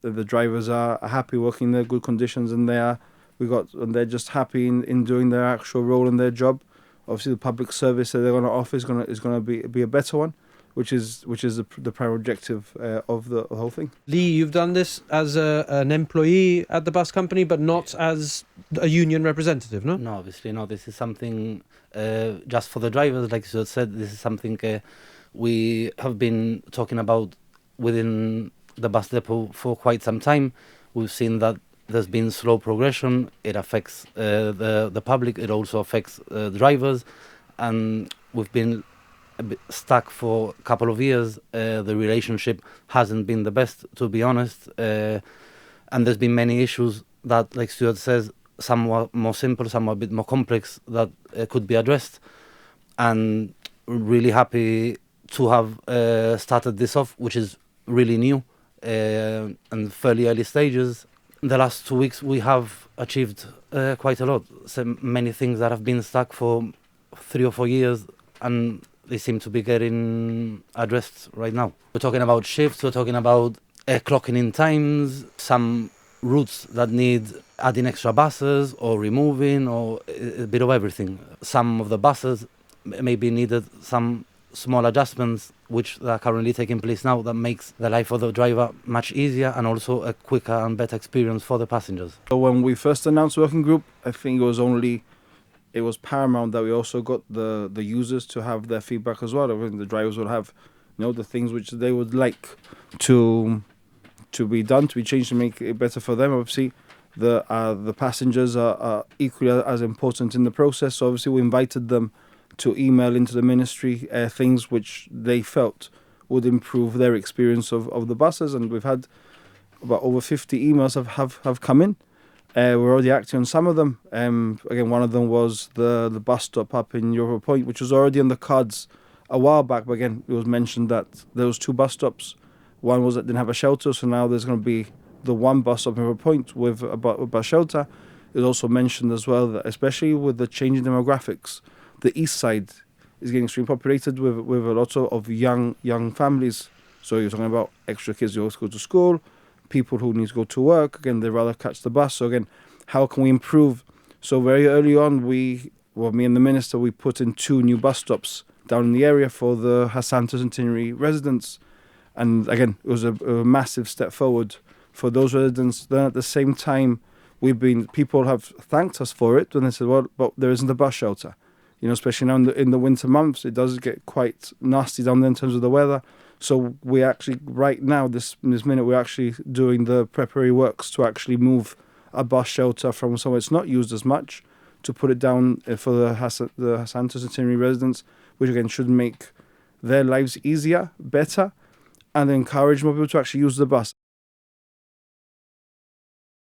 the drivers are happy working in their good conditions, and they're just happy in doing their actual role in their job. Obviously, the public service that they're going to offer is going to be a better one, which is the primary objective of the whole thing. Lee, you've done this as an employee at the bus company, but not as a union representative, no? No, obviously not. This is something just for the drivers, like you said. This is something we have been talking about within the bus depot for quite some time. We've seen that there's been slow progression. It affects the public. It also affects the drivers, and we've been a bit stuck for a couple of years. The relationship hasn't been the best, to be honest, and there's been many issues that, like Stuart says, some were more simple, some were a bit more complex, that could be addressed. And really happy to have started this off, which is really new and fairly early stages. In the last 2 weeks, we have achieved quite a lot. So many things that have been stuck for 3 or 4 years, and they seem to be getting addressed right now. We're talking about shifts, we're talking about clocking in times, some routes that need adding extra buses or removing, or a bit of everything. Some of the buses maybe needed some small adjustments, which are currently taking place now, that makes the life of the driver much easier and also a quicker and better experience for the passengers. So when we first announced working group, I think it was paramount that we also got the users to have their feedback as well. I mean, the drivers will have, the things which they would like to be done, to be changed, to make it better for them. Obviously, the passengers are equally as important in the process. So obviously, we invited them to email into the ministry things which they felt would improve their experience of the buses, and we've had about over 50 emails have come in. We're already acting on some of them. Again, one of them was the bus stop up in Europa Point, which was already on the cards a while back. But again, it was mentioned that there was 2 bus stops. One was that didn't have a shelter, so now there's going to be the 1 bus stop in Europa Point with a bus shelter. It was also mentioned as well that, especially with the changing demographics, the east side is getting extremely populated with a lot of young families. So you're talking about extra kids who also go to school, people who need to go to work. Again, they'd rather catch the bus. So again, how can we improve? So very early on, me and the minister, we put in 2 new bus stops down in the area for the Jacinto Centenary residents. And again, it was a massive step forward for those residents. Then at the same time, people have thanked us for it when they said, well, but there isn't a bus shelter. Especially now in the winter months, it does get quite nasty down there in terms of the weather. So we actually, right now, this minute, we're actually doing the preparatory works to actually move a bus shelter from somewhere it's not used as much to put it down for the Jacinto Centenary residents, which again should make their lives easier, better, and encourage more people to actually use the bus.